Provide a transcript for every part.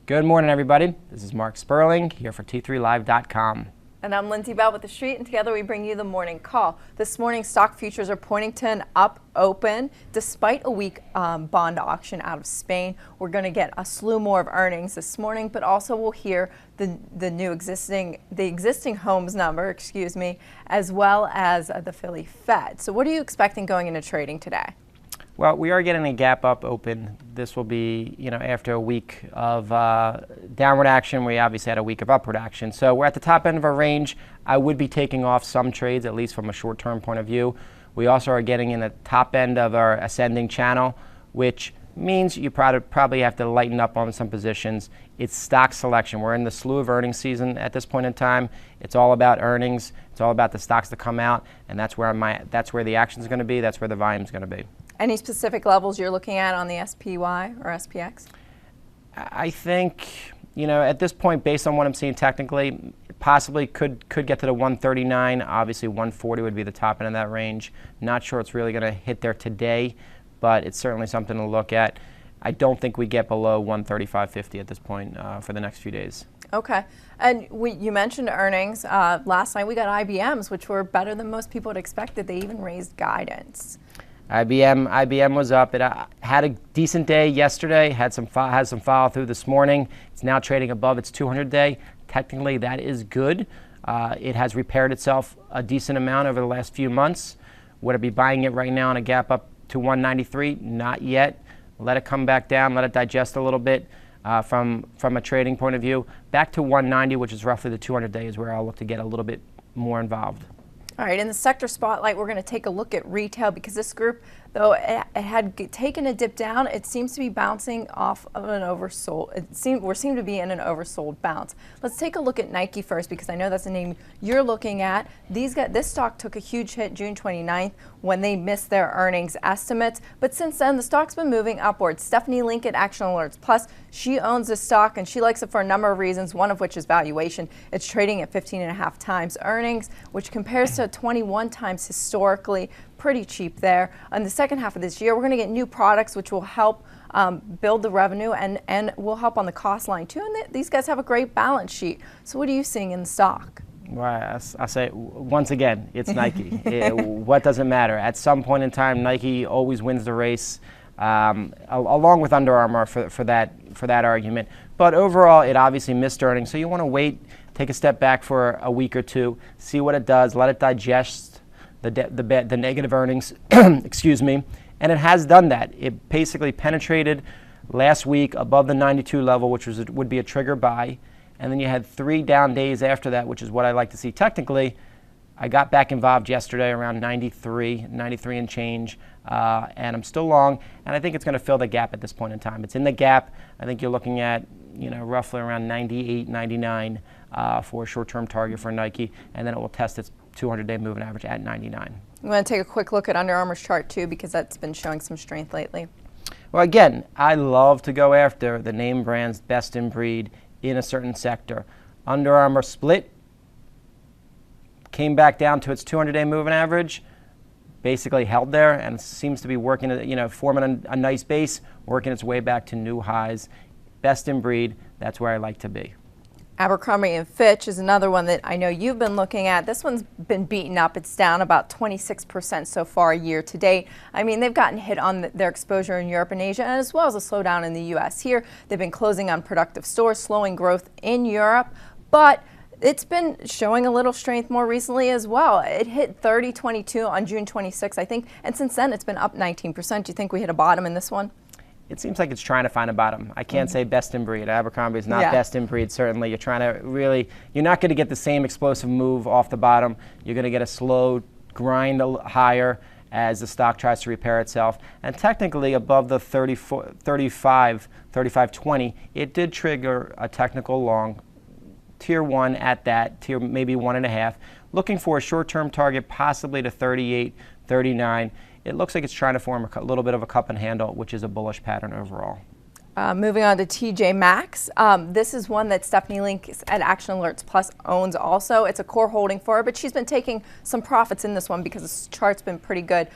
Good morning, everybody. This is Marc Sperling here for T3Live.com. And I'm Lindsey with theStreet, and together we bring you the morning call. This morning, stock futures are pointing to an up open despite a weak bond auction out of Spain. We're going to get a slew more of earnings this morning, but also we'll hear the existing homes number, as well as the Philly Fed. So what are you expecting going into trading today? Well, we are getting a gap up open. This will be, after a week of downward action. We obviously had a week of upward action. So we're at the top end of our range. I would be taking off some trades, at least from a short-term point of view. We also are getting in the top end of our ascending channel, which means you probably have to lighten up on some positions. It's stock selection. We're in the slew of earnings season at this point in time. It's all about earnings. It's all about the stocks that come out, and that's where the action is going to be. That's where the volume is going to be. Any specific levels you're looking at on the SPY or SPX? I think, at this point, based on what I'm seeing technically, possibly could get to the 139. Obviously, 140 would be the top end of that range. Not sure it's really going to hit there today, but it's certainly something to look at. I don't think we get below 135.50 at this point for the next few days. Okay. And you mentioned earnings. Last night we got IBMs, which were better than most people had expected. They even raised guidance. IBM was up. It had a decent day yesterday, had some follow through this morning. It's now trading above its 200-day. Technically, that is good. It has repaired itself a decent amount over the last few months. Would I be buying it right now on a gap up to 193? Not yet. Let it come back down. Let it digest a little bit from a trading point of view. Back to 190, which is roughly the 200-day, is where I'll look to get a little bit more involved. All right, in the sector spotlight, we're going to take a look at retail because this group, though it had taken a dip down, it seems to be bouncing off of an oversold. We seem to be in an oversold bounce. Let's take a look at Nike first because I know that's a name you're looking at. This stock took a huge hit June 29th when they missed their earnings estimates, but since then the stock's been moving upwards. Stephanie Link at Action Alerts Plus, she owns this stock and she likes it for a number of reasons, one of which is valuation. It's trading at 15.5 times earnings, which compares to 21 times historically. Pretty cheap there. In the second half of this year, we're going to get new products which will help build the revenue and will help on the cost line too. And these guys have a great balance sheet. So what are you seeing in the stock? Well, I say once again, it's Nike. What does it matter? At some point in time, Nike always wins the race, along with Under Armour for that argument. But overall, it obviously missed earnings. So you want to wait, take a step back for a week or two, see what it does, let it digest the negative earnings, excuse me, and it has done that. It basically penetrated last week above the 92 level, which would be a trigger buy, and then you had 3 down days after that, which is what I like to see. Technically, I got back involved yesterday around 93 and change, and I'm still long, and I think it's going to fill the gap at this point in time. It's in the gap. I think you're looking at roughly around 98, 99 for a short-term target for Nike, and then it will test its 200-day moving average at 99. I'm going to take a quick look at Under Armour's chart too because that's been showing some strength lately. Well, again, I love to go after the name brands best in breed in a certain sector. Under Armour split, came back down to its 200-day moving average, basically held there and seems to be working, forming a nice base, working its way back to new highs. Best in breed, that's where I like to be. Abercrombie & Fitch is another one that I know you've been looking at. This one's been beaten up. It's down about 26% so far year to date. I mean, they've gotten hit on their exposure in Europe and Asia, and as well as a slowdown in the U.S. Here, they've been closing unproductive stores, slowing growth in Europe, but it's been showing a little strength more recently as well. It hit 30.22 on June 26, I think, and since then it's been up 19%. Do you think we hit a bottom in this one? It seems like it's trying to find a bottom. I can't say best in breed. Abercrombie is not best in breed, certainly. You're trying to you're not going to get the same explosive move off the bottom. You're going to get a slow grind higher as the stock tries to repair itself. And technically above the 35.20, it did trigger a technical long. Tier 1 at that, tier maybe 1.5. Looking for a short-term target possibly to 38, 39. It looks like it's trying to form a little bit of a cup and handle, which is a bullish pattern overall. Moving on to TJ Maxx. This is one that Stephanie Link at Action Alerts Plus owns also. It's a core holding for her, but she's been taking some profits in this one because the chart's been pretty good.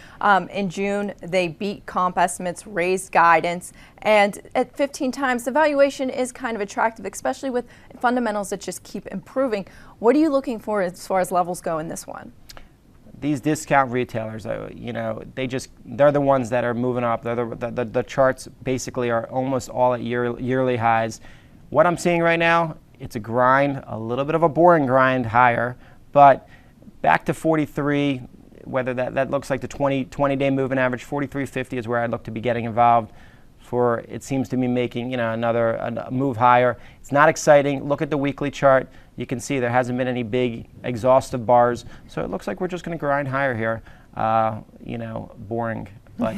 In June, they beat comp estimates, raised guidance, and at 15 times, the valuation is kind of attractive, especially with fundamentals that just keep improving. What are you looking for as far as levels go in this one? These discount retailers, you know, they're the ones that are moving up. The charts basically are almost all at yearly highs. What I'm seeing right now, it's a grind, a little bit of a boring grind higher, but back to 43, whether that looks like the 20-day moving average, 43.50 is where I'd look to be getting involved. For it seems to be making, you know, another move higher. It's not exciting. Look at the weekly chart. You can see there hasn't been any big exhaustive bars, so it looks like we're just going to grind higher here. You know, boring, but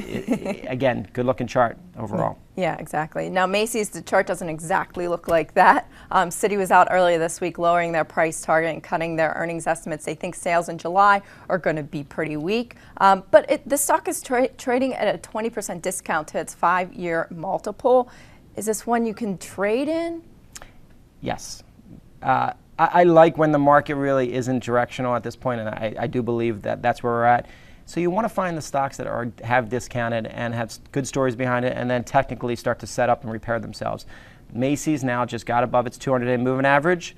again, good looking chart overall. Yeah, exactly. Now Macy's, the chart doesn't exactly look like that. Citi was out earlier this week lowering their price target and cutting their earnings estimates. They think sales in July are going to be pretty weak, but the stock is trading at a 20% discount to its 5-year multiple. Is this one you can trade in? Yes. I like when the market really isn't directional at this point, and I do believe that that's where we're at. So you want to find the stocks that have discounted and have good stories behind it, and then technically start to set up and repair themselves. Macy's now just got above its 200-day moving average,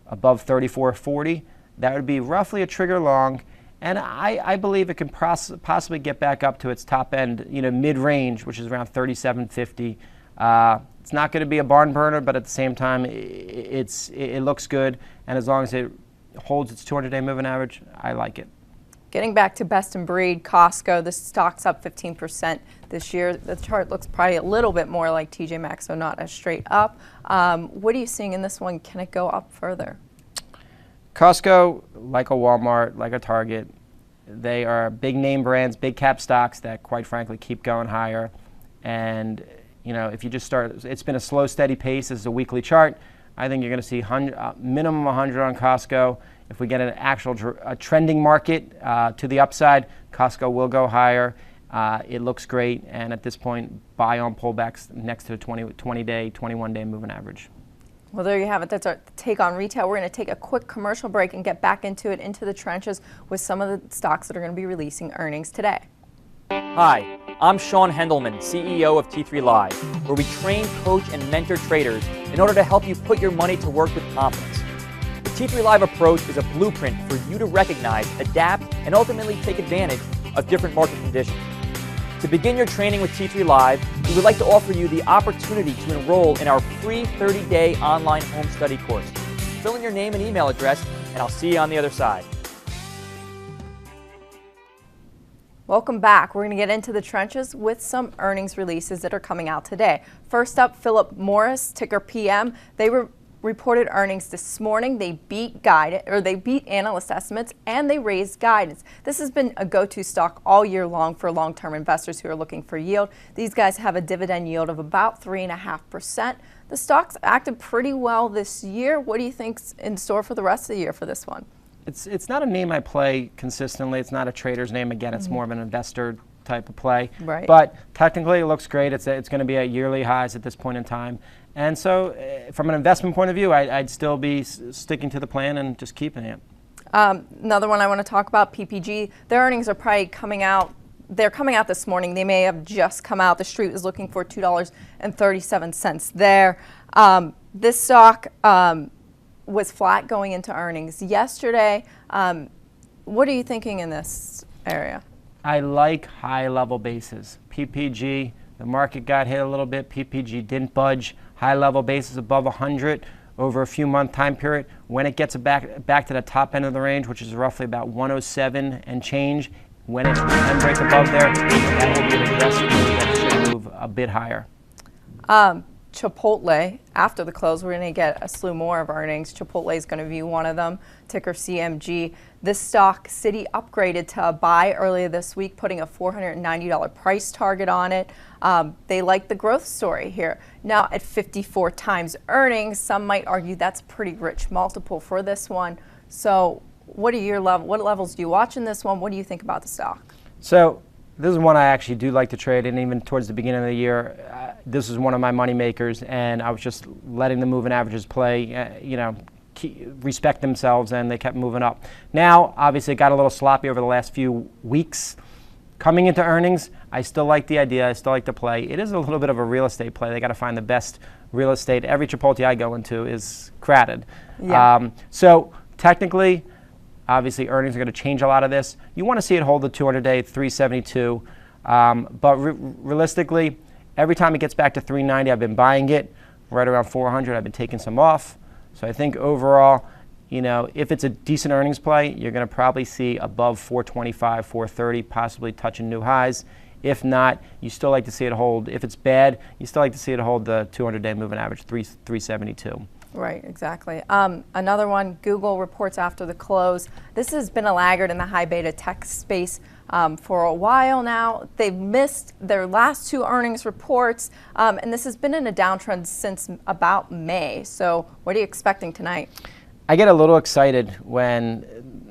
above 34.40. That would be roughly a trigger long, and I believe it can possibly get back up to its top end, you know, mid-range, which is around 37.50. It's not going to be a barn burner, but at the same time, it looks good, and as long as it holds its 200-day moving average, I like it. Getting back to best in breed, Costco, the stock's up 15% this year. The chart looks probably a little bit more like TJ Maxx, so not as straight up. What are you seeing in this one? Can it go up further? Costco, like a Walmart, like a Target, they are big name brands, big cap stocks that quite frankly keep going higher. And you know, if you just start, it's been a slow, steady pace. This is a weekly chart. I think you're going to see minimum 100 on Costco. If we get an actual trending market to the upside, Costco will go higher. It looks great, and at this point, buy on pullbacks next to the 20-day, 21-day moving average. Well, there you have it. That's our take on retail. We're going to take a quick commercial break and get back into the trenches with some of the stocks that are going to be releasing earnings today. Hi, I'm Sean Hendelman, CEO of T3 Live, where we train, coach, and mentor traders in order to help you put your money to work with confidence. The T3 Live approach is a blueprint for you to recognize, adapt, and ultimately take advantage of different market conditions. To begin your training with T3 Live, we would like to offer you the opportunity to enroll in our free 30-day online home study course. Fill in your name and email address, and I'll see you on the other side. Welcome back. We're going to get into the trenches with some earnings releases that are coming out today. First up, Philip Morris, ticker PM. They reported earnings this morning. They beat analyst estimates, and they raised guidance. This has been a go-to stock all year long for long-term investors who are looking for yield. These guys have a dividend yield of about 3.5%. The stock's acted pretty well this year. What do you think's in store for the rest of the year for this one? It's not a name I play consistently. It's not a trader's name. Again, it's more of an investor type of play. Right. But technically, it looks great. It's going to be at yearly highs at this point in time. And so, from an investment point of view, I'd still be sticking to the plan and just keeping it. Another one I want to talk about, PPG. Their earnings are probably coming out. They're coming out this morning. They may have just come out. TheStreet was looking for $2.37 there. This stock was flat going into earnings yesterday. What are you thinking in this area? I like high-level bases. PPG, the market got hit a little bit. PPG didn't budge. High-level bases above 100 over a few-month time period. When it gets back to the top end of the range, which is roughly about 107 and change, when it can break above there, that will be an aggressive move that should move a bit higher. Chipotle, after the close, we're going to get a slew more of earnings. Chipotle is going to be one of them, ticker CMG. This stock, Citi upgraded to a buy earlier this week, putting a $490 price target on it. They like the growth story here. Now at 54 times earnings, some might argue that's a pretty rich multiple for this one. So what levels do you watch in this one? What do you think about the stock? So this is one I actually do like to trade, and even towards the beginning of the year, this is one of my money makers, and I was just letting the moving averages play, respect themselves, and they kept moving up. Now, obviously, it got a little sloppy over the last few weeks. Coming into earnings, I still like the idea. I still like the play. It is a little bit of a real estate play. They got to find the best real estate. Every Chipotle I go into is crowded. Yeah. So technically, obviously, earnings are going to change a lot of this. You want to see it hold the 200-day 372, but realistically, every time it gets back to 390, I've been buying it. Right around 400, I've been taking some off. So I think overall, if it's a decent earnings play, you're going to probably see above 425, 430, possibly touching new highs. If not, you still like to see it hold. If it's bad, you still like to see it hold the 200-day moving average, 372. Right, exactly. Another one, Google reports after the close. This has been a laggard in the high beta tech space for a while now. They've missed their last 2 earnings reports, and this has been in a downtrend since about May. So what are you expecting tonight? I get a little excited when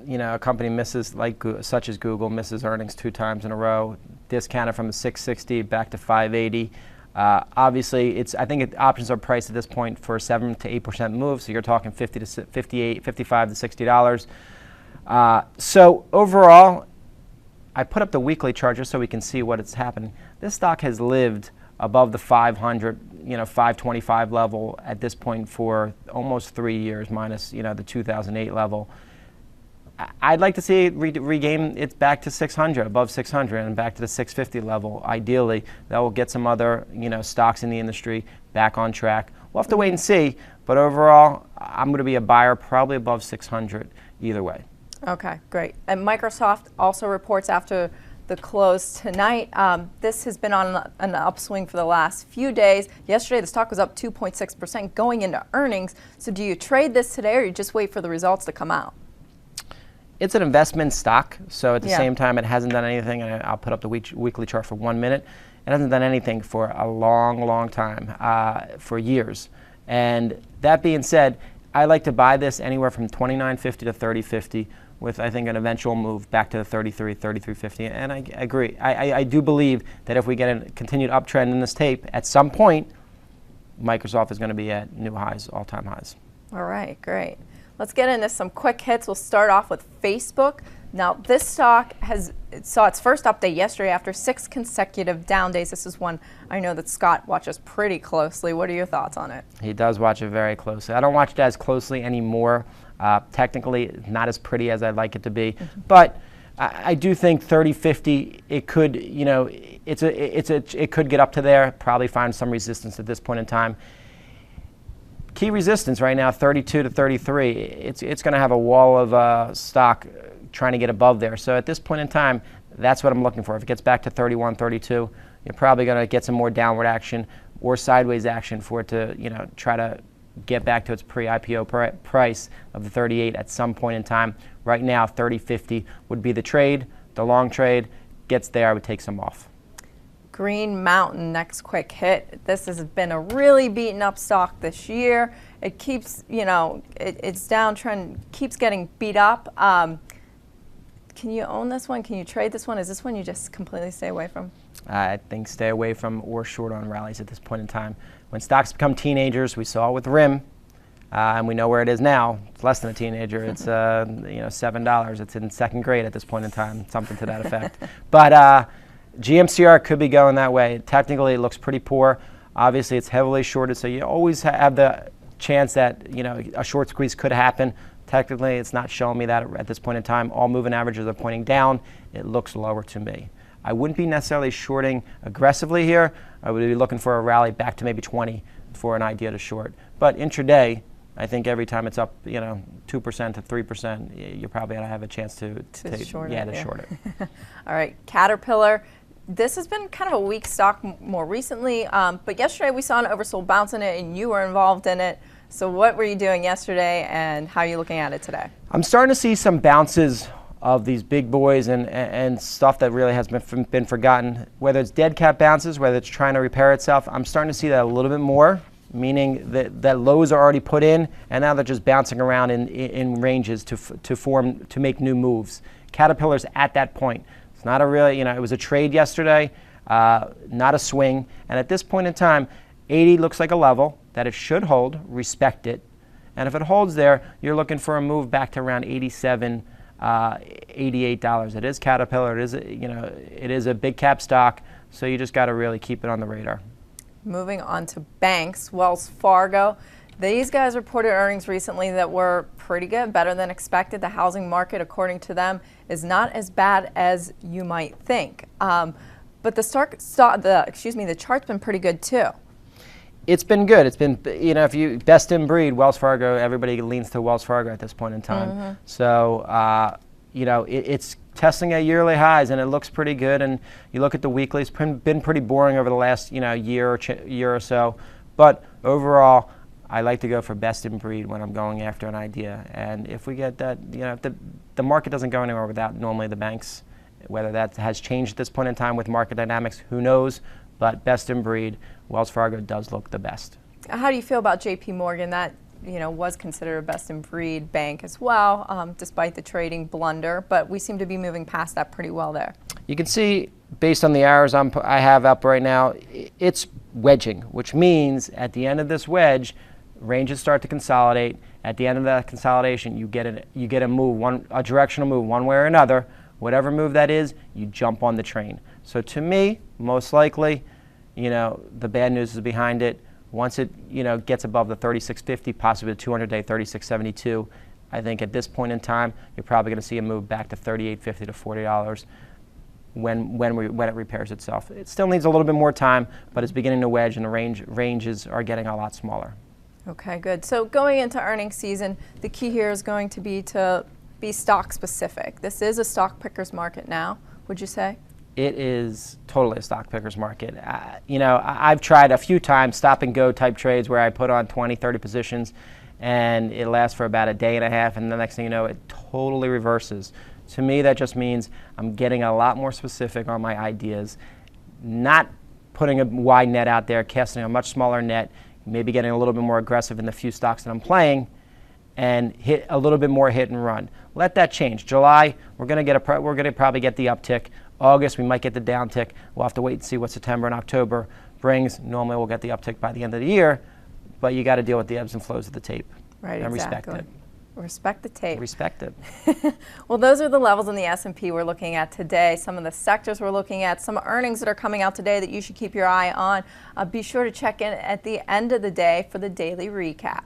a company misses, such as Google, misses earnings 2 times in a row, discounted from 660 back to 580. Obviously, I think options are priced at this point for a 7 to 8% move, so you're talking $55 to $60. So overall, I put up the weekly chart just so we can see what it's happening. This stock has lived above the 500, 525 level at this point for almost 3 years, minus the 2008 level. I'd like to see it regain it's back to 600, above 600, and back to the 650 level. Ideally, that will get some other stocks in the industry back on track. We'll have to wait and see, but overall, I'm going to be a buyer probably above 600 either way. Okay, great. And Microsoft also reports after the close tonight. This has been on an upswing for the last few days. Yesterday, the stock was up 2.6% going into earnings. So do you trade this today, or you just wait for the results to come out? It's an investment stock, so at the same time, it hasn't done anything, and I'll put up the weekly chart for 1 minute. It hasn't done anything for a long, long time, for years. And that being said, I like to buy this anywhere from $29.50 to $30.50 with, I think, an eventual move back to the $33, $33.50. And I agree. I do believe that if we get a continued uptrend in this tape, at some point, Microsoft is going to be at new highs, all-time highs. All right, great. Let's get into some quick hits. We'll start off with Facebook. Now, this stock saw its first update yesterday after 6 consecutive down days. This is one I know that Scott watches pretty closely. What are your thoughts on it? He does watch it very closely. I don't watch it as closely anymore. Technically, not as pretty as I'd like it to be. But I do think 30.50, it could, it could get up to there, probably find some resistance at this point in time. Key resistance right now, 32 to 33. It's going to have a wall of stock trying to get above there. So at this point in time, that's what I'm looking for. If it gets back to 31, 32, you're probably going to get some more downward action or sideways action for it to, try to get back to its pre-IPO price of the 38 at some point in time. Right now, 30.50 would be the trade. The long trade gets there, I would take some off. Green Mountain, next quick hit. This has been a really beaten up stock this year. It keeps, its downtrend keeps getting beat up. Can you own this one? Can you trade this one? Is this one you just completely stay away from? I think stay away from or short on rallies at this point in time. When stocks become teenagers, we saw it with RIM, and we know where it is now. It's less than a teenager. It's $7. It's in second grade at this point in time, something to that effect. But GMCR could be going that way. Technically, it looks pretty poor. Obviously, it's heavily shorted, so you always have the chance that a short squeeze could happen. Technically, it's not showing me that at this point in time. All moving averages are pointing down. It looks lower to me. I wouldn't be necessarily shorting aggressively here. I would be looking for a rally back to maybe 20 for an idea to short. But intraday, I think every time it's up, 2% to 3%, you're probably going to have a chance to short it. All right, Caterpillar. This has been kind of a weak stock more recently, but yesterday we saw an oversold bounce in it, and you were involved in it. So what were you doing yesterday, and how are you looking at it today? I'm starting to see some bounces of these big boys and stuff that really has been forgotten. Whether it's dead cat bounces, whether it's trying to repair itself, I'm starting to see that a little bit more, meaning that lows are already put in, and now they're just bouncing around in ranges to make new moves. Caterpillar's at that point. It's not a really, it was a trade yesterday. not a swing. And at this point in time, 80 looks like a level that it should hold. Respect it. And if it holds there, you're looking for a move back to around 87, $88. It is Caterpillar. It is, it is a big cap stock. So you just got to really keep it on the radar. Moving on to banks, Wells Fargo. These guys reported earnings recently that were pretty good, better than expected. The housing market, according to them, is not as bad as you might think. But the chart's been pretty good too. It's been good. It's been, if you best in breed, Wells Fargo, everybody leans to Wells Fargo at this point in time. Mm-hmm. So, it's testing at yearly highs, and it looks pretty good. And you look at the weekly, it's been pretty boring over the last, year or so. But overall, I like to go for best in breed when I'm going after an idea. And if we get that, if the market doesn't go anywhere without normally the banks, whether that has changed at this point in time with market dynamics, who knows? But best in breed, Wells Fargo does look the best. How do you feel about JP Morgan? That was considered a best in breed bank as well, despite the trading blunder. But we seem to be moving past that pretty well there. You can see, based on the arrows I have up right now, it's wedging, which means at the end of this wedge, ranges start to consolidate. At the end of that consolidation, you get a move, a directional move, one way or another. Whatever move that is, you jump on the train. So to me, most likely, the bad news is behind it. Once it, gets above the 3650, possibly the 200-day 3672, I think at this point in time, you're probably going to see a move back to $38.50 to $40 when it repairs itself. It still needs a little bit more time, but it's beginning to wedge, and the ranges are getting a lot smaller. Okay, good. So going into earnings season, the key here is going to be stock specific. This is a stock picker's market now, would you say? It is totally a stock picker's market. I've tried a few times stop and go type trades where I put on 20, 30 positions, and it lasts for about a day and a half, and the next thing you know, it totally reverses. To me, that just means I'm getting a lot more specific on my ideas, not putting a wide net out there, casting a much smaller net, maybe getting a little bit more aggressive in the few stocks that I'm playing, and hit a little bit more hit and run. Let that change. July, we're going to probably get the uptick. August, we might get the downtick. We'll have to wait and see what September and October brings. Normally, we'll get the uptick by the end of the year, but you got to deal with the ebbs and flows of the tape. Right, and exactly. Respect it. Respect the tape. Respect it. Well, those are the levels in the S&P we're looking at today. Some of the sectors we're looking at, some earnings that are coming out today that you should keep your eye on. Be sure to check in at the end of the day for the daily recap.